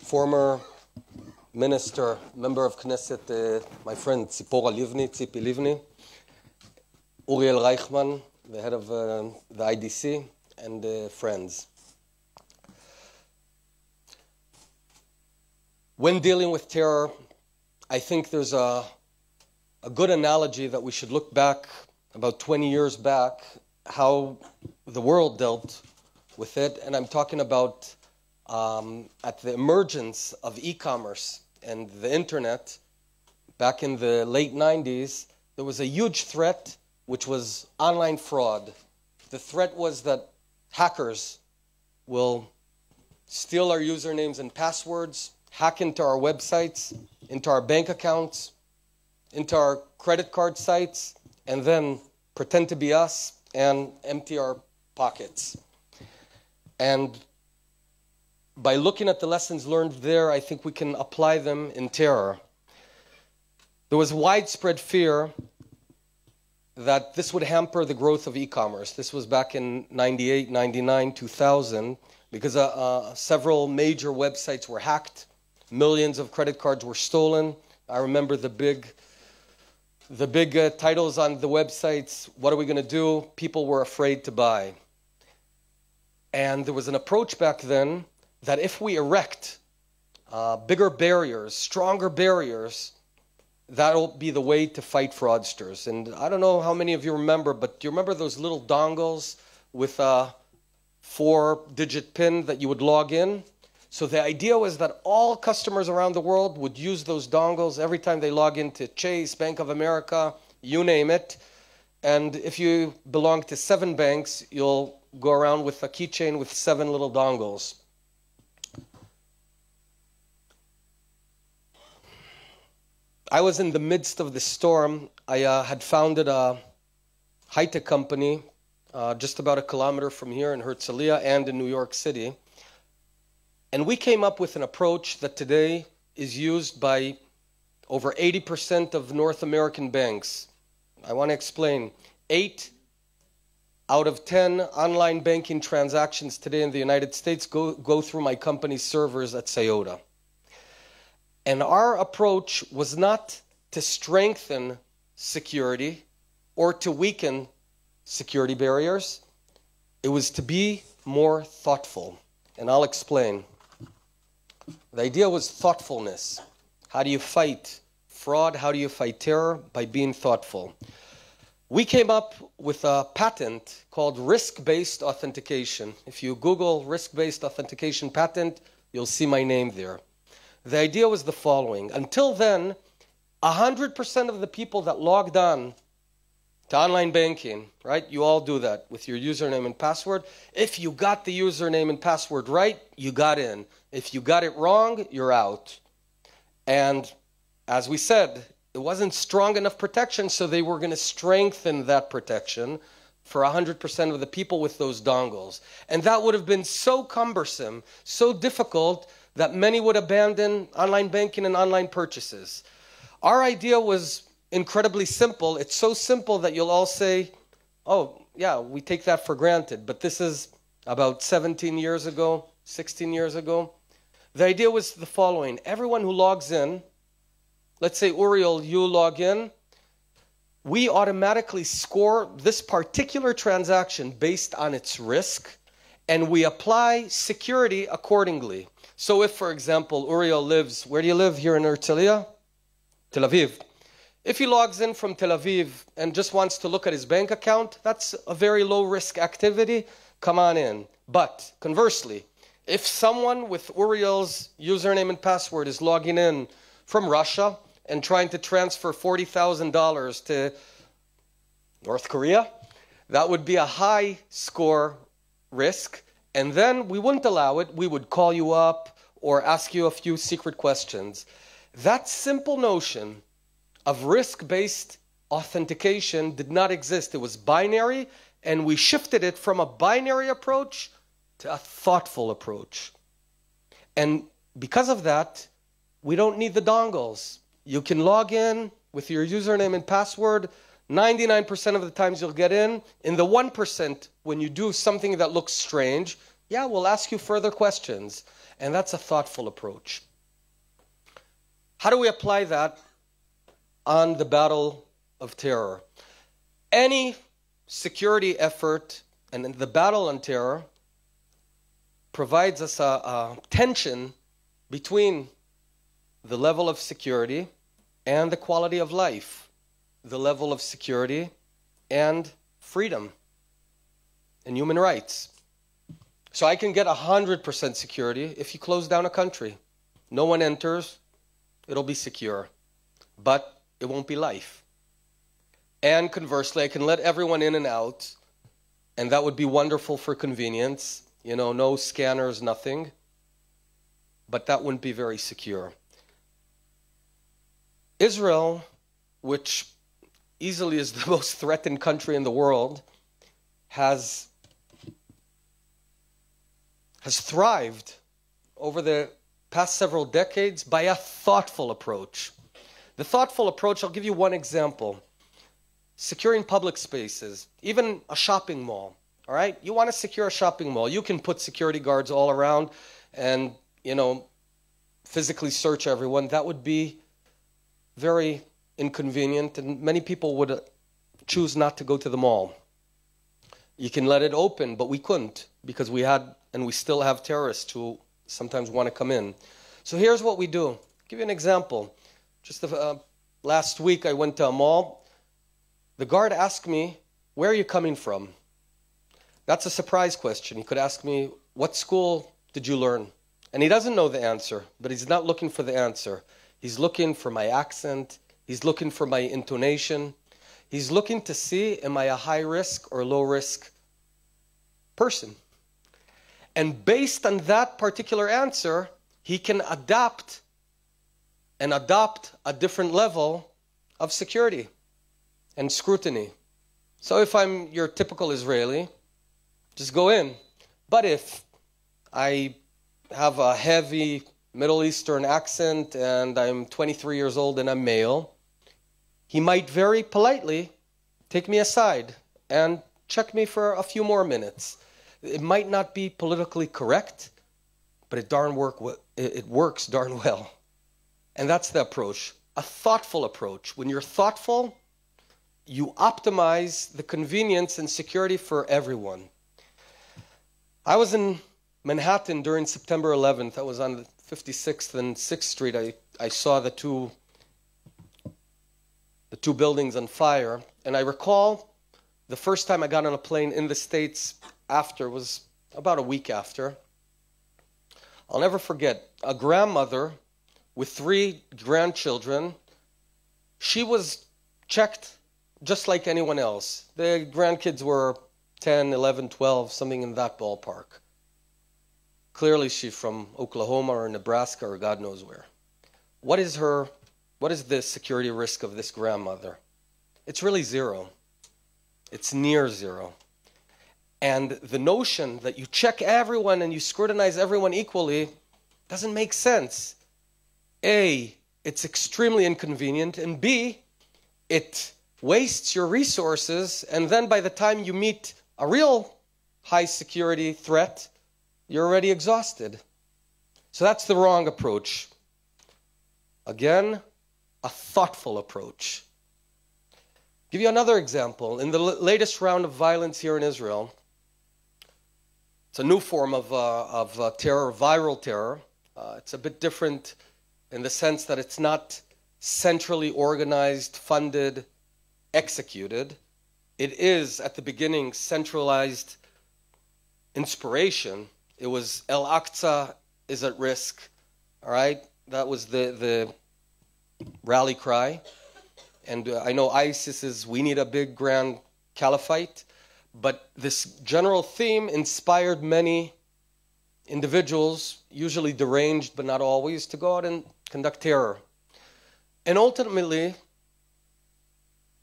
former minister, member of Knesset, my friend Tzipi Livni, Uriel Reichman, the head of the IDC, and friends. When dealing with terror, I think there's a good analogy that we should look back about 20 years back, how the world dealt with it. And I'm talking about at the emergence of e-commerce and the internet, back in the late 90s, there was a huge threat, which was online fraud. The threat was that hackers will steal our usernames and passwords, hack into our websites, into our bank accounts, into our credit card sites, and then pretend to be us and empty our pockets. And by looking at the lessons learned there, I think we can apply them in terror. There was widespread fear that this would hamper the growth of e-commerce. This was back in 98, 99, 2000, because several major websites were hacked. Millions of credit cards were stolen. I remember the big titles on the websites. What are we going to do? People were afraid to buy. And there was an approach back then that if we erect bigger barriers, stronger barriers, that'll be the way to fight fraudsters. And I don't know how many of you remember, but do you remember those little dongles with a 4-digit PIN that you would log in? So the idea was that all customers around the world would use those dongles every time they log into Chase, Bank of America, you name it. And if you belong to 7 banks, you'll go around with a keychain with 7 little dongles. I was in the midst of the storm. I had founded a high-tech company just about 1 kilometer from here in Herzliya and in New York City. And we came up with an approach that today is used by over 80% of North American banks. I want to explain. 8 out of 10 online banking transactions today in the United States go through my company's servers at Sayota. And our approach was not to strengthen security or to weaken security barriers. It was to be more thoughtful. And I'll explain. The idea was thoughtfulness. How do you fight fraud? How do you fight terror? By being thoughtful. We came up with a patent called RiskBased Authentication. If you Google RiskBased Authentication patent, you'll see my name there. The idea was the following. Until then, 100% of the people that logged on to online banking, right? You all do that with your username and password. If you got the username and password right, you got in. If you got it wrong, you're out. And as we said, it wasn't strong enough protection, so they were going to strengthen that protection for 100% of the people with those dongles. And that would have been so cumbersome, so difficult, that many would abandon online banking and online purchases. Our idea was incredibly simple. It's so simple that you'll all say, oh, yeah, we take that for granted. But this is about 17 years ago, 16 years ago. The idea was the following. Everyone who logs in, let's say, Uriel, you log in, we automatically score this particular transaction based on its risk, and we apply security accordingly. So if, for example, Uriel lives, where do you live here in Herzliya? Tel Aviv. If he logs in from Tel Aviv and just wants to look at his bank account, that's a very low-risk activity. Come on in. But conversely, if someone with Uriel's username and password is logging in from Russia and trying to transfer $40,000 to North Korea, that would be a high score risk. And then we wouldn't allow it. We would call you up or ask you a few secret questions. That simple notion of risk-based authentication did not exist. It was binary, and we shifted it from a binary approach to a thoughtful approach. And because of that, we don't need the dongles. You can log in with your username and password. 99% of the times you'll get in. In the 1%, when you do something that looks strange, Yeah, we'll ask you further questions. And that's a thoughtful approach. How do we apply that on the battle of terror? Any security effort and the battle on terror provides us a tension between the level of security and the quality of life, the level of security and freedom and human rights. So I can get 100% security if you close down a country. No one enters, it'll be secure, but it won't be life. And conversely, I can let everyone in and out, and that would be wonderful for convenience. You know, no scanners, nothing. But that wouldn't be very secure. Israel, which easily is the most threatened country in the world, has thrived over the past several decades by a thoughtful approach. The thoughtful approach, I'll give you one example. Securing public spaces, even a shopping mall. All right, you want to secure a shopping mall, you can put security guards all around and, you know, physically search everyone. That would be very inconvenient, and many people would choose not to go to the mall. You can let it open, but we couldn't because we had, and we still have, terrorists who sometimes want to come in. So here's what we do. I'll give you an example. Just last week I went to a mall. The guard asked me, "Where are you coming from?" That's a surprise question. He could ask me, "What school did you learn?" And he doesn't know the answer, but he's not looking for the answer. He's looking for my accent. He's looking for my intonation. He's looking to see, am I a high risk or low risk person? And based on that particular answer, he can adapt and adopt a different level of security and scrutiny. So if I'm your typical Israeli, just go in. But if I have a heavy Middle Eastern accent and I'm 23 years old and I'm male, he might very politely take me aside and check me for a few more minutes. It might not be politically correct, but it works darn well. And that's the approach, a thoughtful approach. When you're thoughtful, you optimize the convenience and security for everyone. I was in Manhattan during September 11th. I was on 56th and 6th Street. I saw the two buildings on fire. And I recall the first time I got on a plane in the States after was about a week after. I'll never forget, a grandmother with 3 grandchildren. She was checked just like anyone else. The grandkids were 10, 11, 12, something in that ballpark. Clearly she's from Oklahoma or Nebraska or God knows where. What is the security risk of this grandmother? It's really zero. It's near zero. And the notion that you check everyone and you scrutinize everyone equally doesn't make sense. A, it's extremely inconvenient, and B, it wastes your resources, and then by the time you meet a real high security threat, you're already exhausted. So that's the wrong approach. Again, a thoughtful approach. Give you another example. In the latest round of violence here in Israel, it's a new form of terror, viral terror. It's a bit different in the sense that it's not centrally organized, funded, executed. It is, at the beginning, centralized inspiration. It was Al-Aqsa is at risk, all right? That was the rally cry. And I know ISIS is, we need a big grand caliphate. But this general theme inspired many individuals, usually deranged but not always, to go out and conduct terror. And ultimately,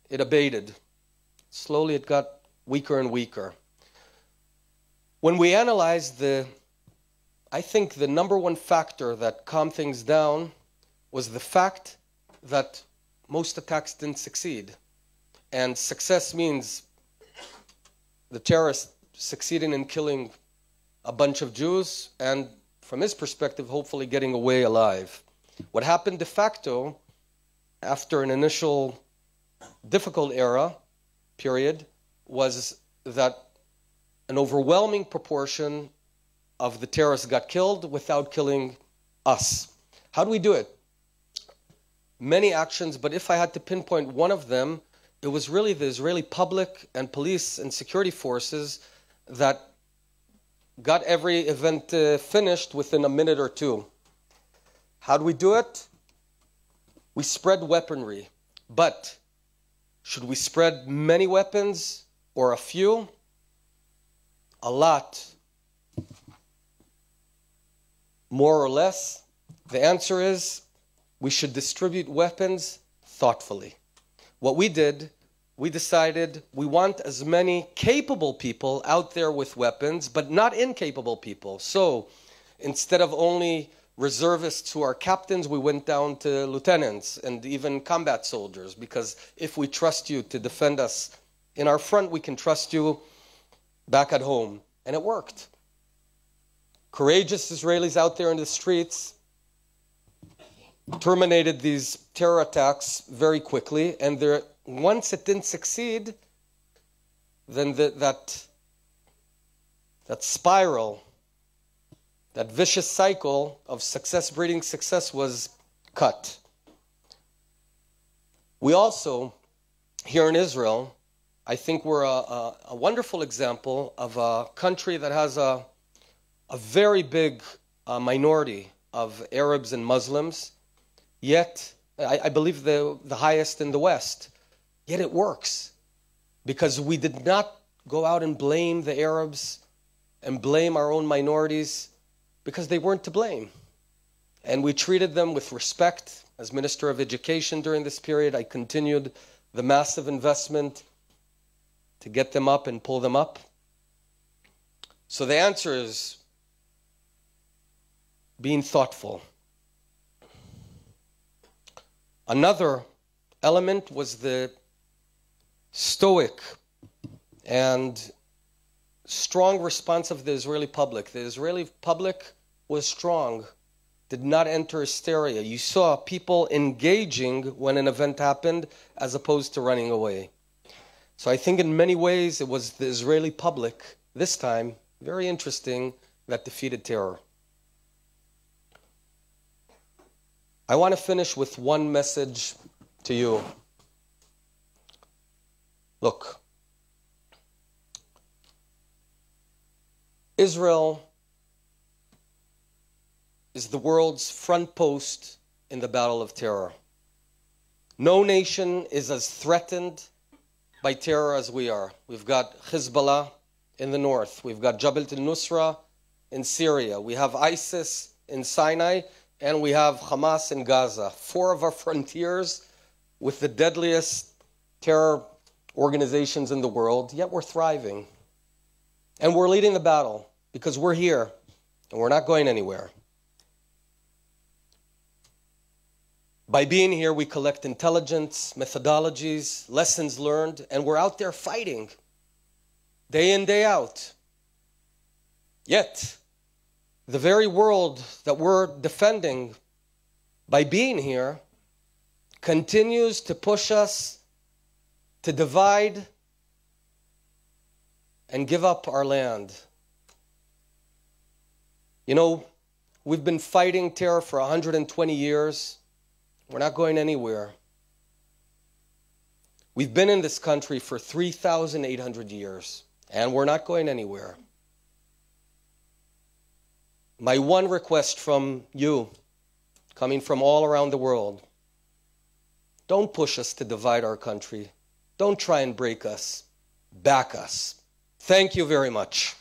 it abated. Slowly it got weaker and weaker. When we analyzed I think the number one factor that calmed things down was the fact that most attacks didn't succeed. And success means the terrorists succeeding in killing a bunch of Jews and, from his perspective, hopefully getting away alive. What happened de facto, after an initial difficult period, was that an overwhelming proportion of the terrorists got killed without killing us. How do we do it? Many actions, but if I had to pinpoint one of them, it was really the Israeli public and police and security forces that got every event finished within a minute or two. How do we do it? We spread weaponry. But should we spread many weapons or a few? A lot. More or less? The answer is we should distribute weapons thoughtfully. What we did, we decided we want as many capable people out there with weapons, but not incapable people. So instead of only reservists who are captains, we went down to lieutenants and even combat soldiers, because if we trust you to defend us in our front, we can trust you back at home. And it worked. Courageous Israelis out there in the streets terminated these terror attacks very quickly, and once it didn't succeed, then that spiral, that vicious cycle of success breeding success was cut. We also, here in Israel, I think we're a wonderful example of a country that has a very big minority of Arabs and Muslims, yet I believe the highest in the West. Yet it works, because we did not go out and blame the Arabs and blame our own minorities, because they weren't to blame. And we treated them with respect. As Minister of Education during this period, I continued the massive investment to get them up and pull them up. So the answer is being thoughtful. Another element was the stoic and strong response of the Israeli public. The Israeli public was strong, did not enter hysteria. You saw people engaging when an event happened as opposed to running away. So I think in many ways it was the Israeli public, this time, very interesting, that defeated terror. I want to finish with one message to you. Look, Israel is the world's front post in the battle of terror. No nation is as threatened by terror as we are. We've got Hezbollah in the north. We've got Jabhat al-Nusra in Syria. We have ISIS in Sinai, and we have Hamas in Gaza. 4 of our frontiers with the deadliest terror organizations in the world, yet we're thriving. And we're leading the battle because we're here and we're not going anywhere. By being here, we collect intelligence, methodologies, lessons learned, and we're out there fighting day in, day out. Yet, the very world that we're defending by being here continues to push us to divide and give up our land. You know, we've been fighting terror for 120 years. We're not going anywhere. We've been in this country for 3,800 years, and we're not going anywhere. My one request from you, coming from all around the world, don't push us to divide our country. Don't try and break us. Back us. Thank you very much.